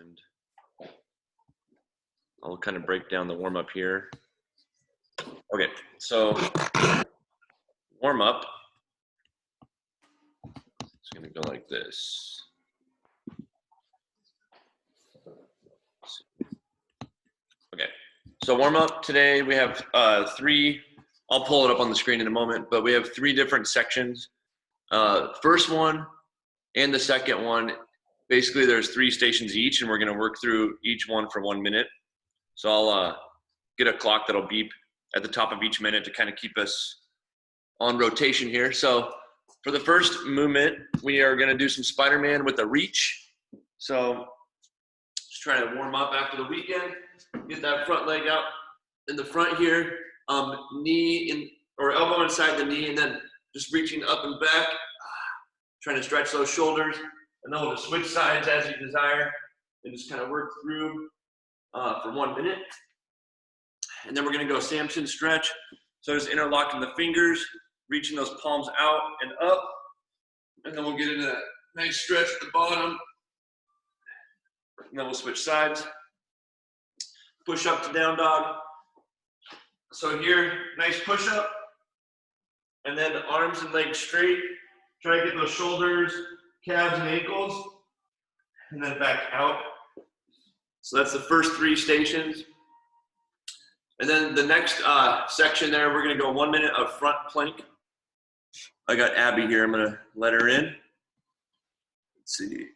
And I'll kind of break down the warm up here. Okay, so warm up. It's gonna go like this. Okay, so warm up today, we have three, I'll pull it up on the screen in a moment, but we have three different sections. First one and the second one, basically there's 3 stations each, and we're gonna work through each one for 1 minute. So I'll get a clock that'll beep at the top of each minute to kind of keep us on rotation here. So for the first movement, we are gonna do some Spiderman with a reach. So just trying to warm up after the weekend, get that front leg out in the front here, knee in, or elbow inside the knee, and then just reaching up and back, trying to stretch those shoulders, and then we'll just switch sides as you desire, and just kind of work through for 1 minute. And then we're gonna go Samson stretch. So just interlocking the fingers, reaching those palms out and up, and then we'll get into that nice stretch at the bottom, and then we'll switch sides. Push up to down dog. So here, nice push up, and then arms and legs straight. Try to get those shoulders, calves, and ankles, and then back out. So that's the first 3 stations. And then the next section there, we're gonna go 1 minute of front plank. I got Abby here, I'm gonna let her in. Let's see.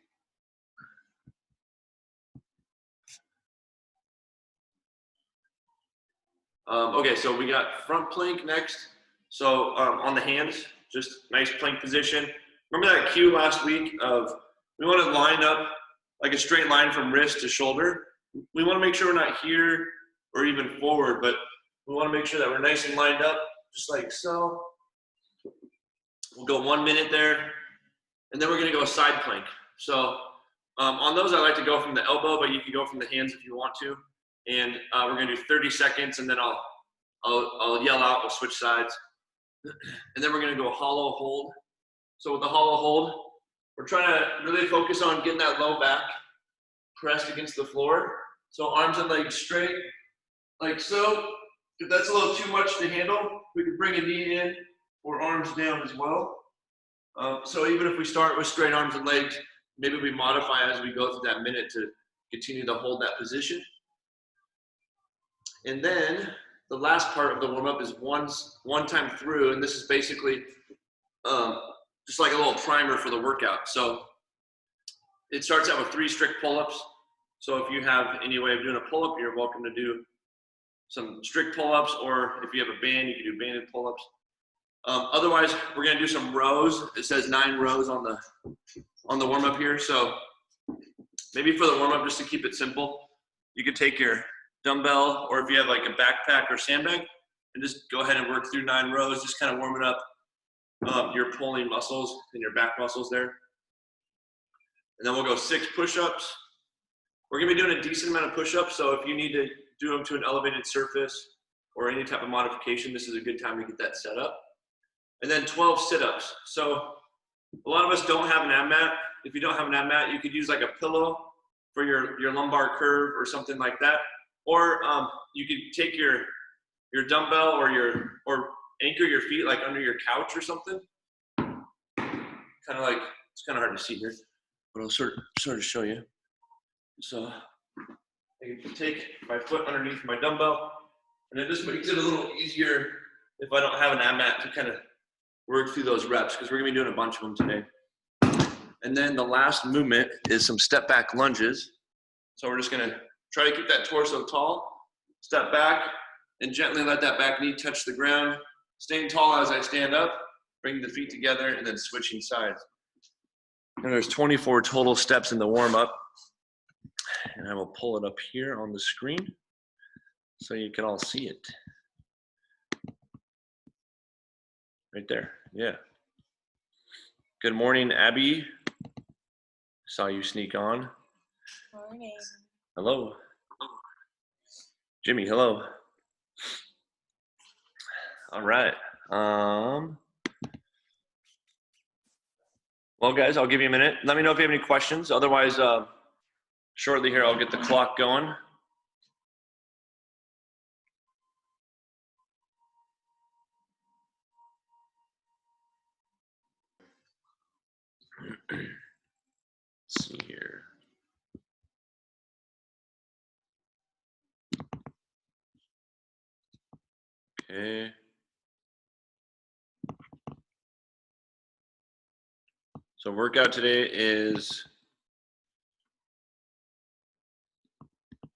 Okay, so we got front plank next. So on the hands, just nice plank position. Remember that cue last week of we want to line up like a straight line from wrist to shoulder. We want to make sure we're not here or even forward, but we want to make sure that we're nice and lined up, just like so. We'll go 1 minute there, and then we're going to go side plank. So on those, I like to go from the elbow, but you can go from the hands if you want to. And we're going to do 30 seconds, and then I'll yell out, we'll switch sides. And then we're gonna go hollow hold. So with the hollow hold, we're trying to really focus on getting that low back pressed against the floor. So arms and legs straight, like so. If that's a little too much to handle, we can bring a knee in or arms down as well. So even if we start with straight arms and legs, maybe we modify as we go through that minute to continue to hold that position. And then the last part of the warm-up is one time through, and this is basically just like a little primer for the workout. So it starts out with 3 strict pull-ups. So if you have any way of doing a pull-up, you're welcome to do some strict pull-ups, or if you have a band, you can do banded pull-ups. Otherwise, we're gonna do some rows. It says 9 rows on the warm-up here. So maybe for the warm-up, just to keep it simple, you could take your dumbbell, or if you have like a backpack or sandbag, and just go ahead and work through 9 rows, just kind of warming up your pulling muscles and your back muscles there. And then we'll go 6 push-ups. We're gonna be doing a decent amount of push-ups, so if you need to do them to an elevated surface or any type of modification, this is a good time to get that set up. And then 12 sit-ups. So a lot of us don't have an ab mat. If you don't have an ab mat, you could use like a pillow for your lumbar curve or something like that. Or you could take your dumbbell or anchor your feet like under your couch or something. Kind of like, it's kind of hard to see here, but I'll sort of show you. So I can take my foot underneath my dumbbell, and it just makes it a little easier if I don't have an ab mat to kind of work through those reps, because we're gonna be doing a bunch of them today. And then the last movement is some step back lunges. So we're just gonna try to keep that torso tall, step back, and gently let that back knee touch the ground, staying tall as I stand up, bring the feet together, and then switching sides. And there's 24 total steps in the warm-up. And I will pull it up here on the screen so you can all see it. Right there, yeah. Good morning, Abby. Saw you sneak on. Morning. Hello. Jimmy, hello. All right. Well, guys, I'll give you a minute. Let me know if you have any questions. Otherwise, shortly here, I'll get the clock going. Let's see here. Okay. So workout today is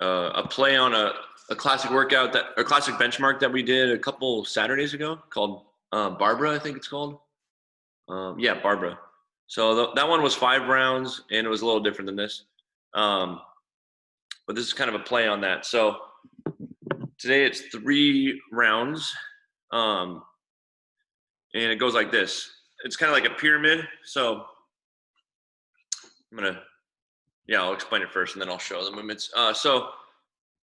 a play on a classic workout a classic benchmark that we did a couple Saturdays ago called Barbara, I think it's called. Yeah, Barbara. So that one was 5 rounds and it was a little different than this. But this is kind of a play on that. So today it's 3 rounds. And it goes like this. It's kind of like a pyramid. So I'll explain it first and then I'll show the movements. So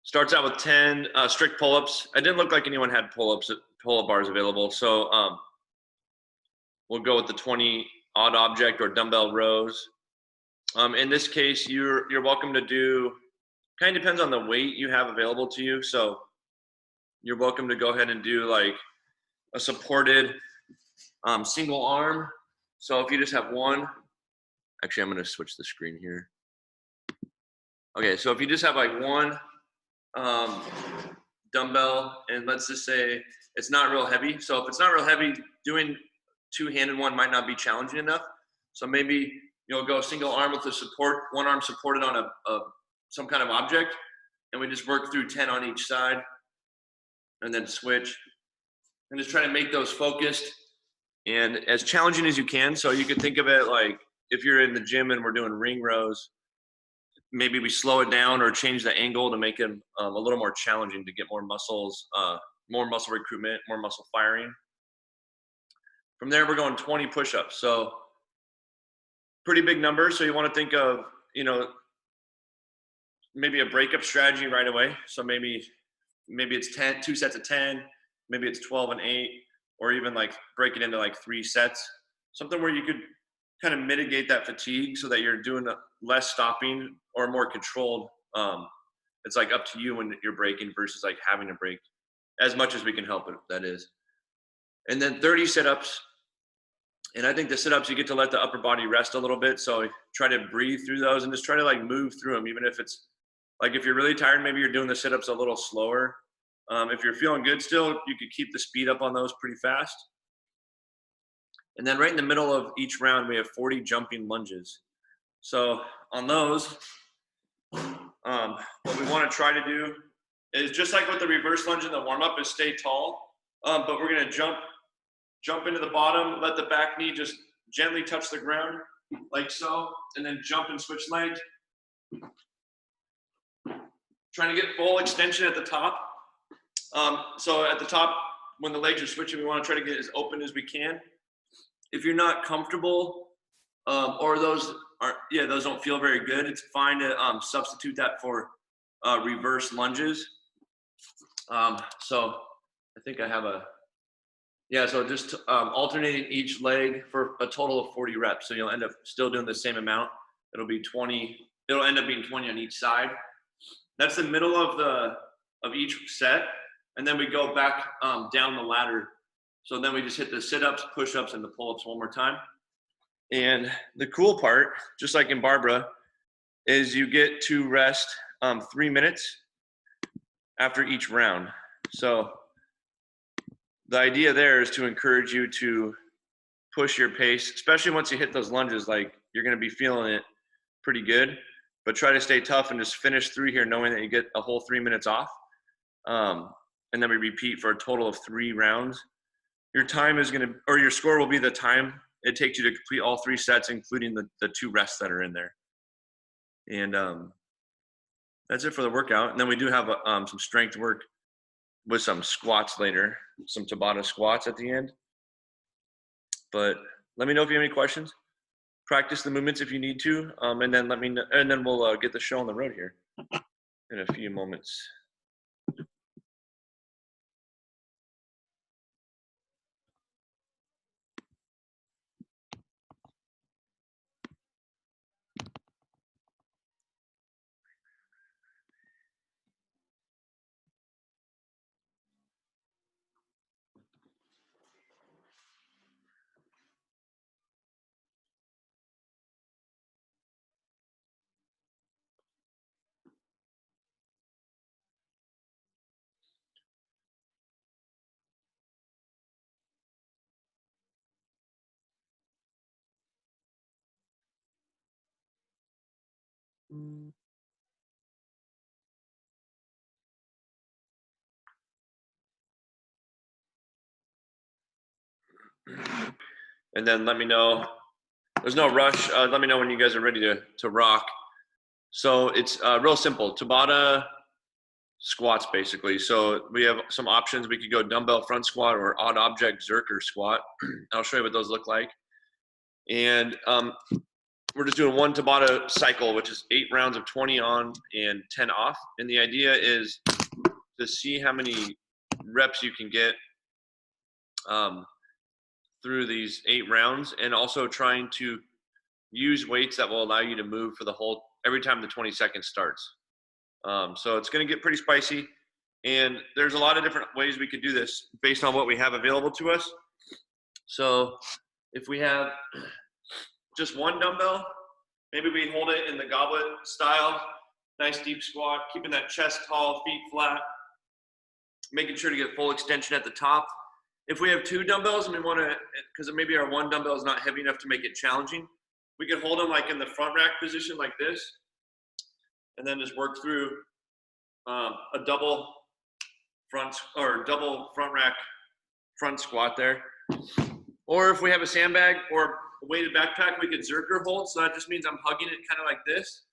starts out with 10 strict pull-ups. I didn't look like anyone had pull-up bars available. So we'll go with the 20 odd object or dumbbell rows. In this case, you're welcome to do, kind of depends on the weight you have available to you. So you're welcome to go ahead and do like a supported single arm. So if you just have one, actually I'm gonna switch the screen here. Okay, so if you just have like one dumbbell, and let's just say it's not real heavy. So if it's not real heavy, doing 2-handed one might not be challenging enough. So maybe you'll go single arm with the support, one arm supported on some kind of object, and we just work through 10 on each side, and then switch, and just try to make those focused and as challenging as you can. So you could think of it like if you're in the gym and we're doing ring rows, maybe we slow it down or change the angle to make it a little more challenging to get more muscles, more muscle recruitment, more muscle firing. From there, we're going 20 push-ups. So pretty big number. So you want to think of, maybe a breakup strategy right away. So maybe it's 2 sets of 10, maybe it's 12 and 8, or even like break it into like 3 sets. Something where you could kind of mitigate that fatigue so that you're doing less stopping or more controlled. It's like up to you when you're breaking versus like having to break as much as we can help it, that is. And then 30 sit-ups. And I think the sit-ups, you get to let the upper body rest a little bit. So try to breathe through those and just try to like move through them. Even if it's like, if you're really tired, maybe you're doing the sit-ups a little slower. If you're feeling good still, you could keep the speed up on those pretty fast. And then right in the middle of each round, we have 40 jumping lunges. So on those, what we want to try to do is just like with the reverse lunge in the warm-up is stay tall, but we're going to jump into the bottom, let the back knee just gently touch the ground like so, and then jump and switch legs. Trying to get full extension at the top. So at the top, when the legs are switching, we want to try to get as open as we can. If you're not comfortable, or those don't feel very good, it's fine to substitute that for reverse lunges. So I think I have so just alternating each leg for a total of 40 reps. So you'll end up still doing the same amount. It'll end up being 20 on each side. That's the middle of each set. And then we go back down the ladder. So then we just hit the sit-ups, push-ups, and the pull-ups one more time. And the cool part, just like in Barbara, is you get to rest 3 minutes after each round. So the idea there is to encourage you to push your pace, especially once you hit those lunges, like you're going to be feeling it pretty good, but try to stay tough and just finish through here knowing that you get a whole 3 minutes off. And then we repeat for a total of 3 rounds. Your time is your score will be the time it takes you to complete all 3 sets, including the 2 rests that are in there. And that's it for the workout. And then we do have some strength work with some squats later, some Tabata squats at the end. But let me know if you have any questions. Practice the movements if you need to, and then let me know, and then we'll get the show on the road here in a few moments. And then let me know. There's no rush. Let me know when you guys are ready to rock. So it's real simple. Tabata squats, basically. So we have some options. We could go dumbbell front squat or odd object Zercher squat. I'll show you what those look like. And we're just doing one Tabata cycle, which is 8 rounds of 20 on and 10 off. And the idea is to see how many reps you can get through these 8 rounds, and also trying to use weights that will allow you to move for the whole, every time the 20 seconds starts. So it's going to get pretty spicy, and there's a lot of different ways we could do this based on what we have available to us. So if we have just one dumbbell, maybe we hold it in the goblet style, nice deep squat, keeping that chest tall, feet flat, making sure to get full extension at the top. If we have 2 dumbbells and we want to, because maybe our one dumbbell is not heavy enough to make it challenging, we can hold them like in the front rack position like this, and then just work through a double front rack front squat there. Or if we have a sandbag or a weighted backpack, we could Zercher hold. So that just means I'm hugging it kind of like this.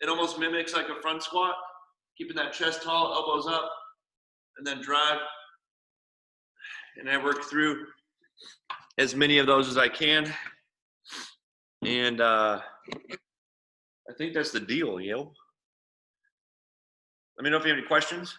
It almost mimics like a front squat, keeping that chest tall, elbows up, and then drive. And I work through as many of those as I can. And I think that's the deal, yo. Let me know if you have any questions.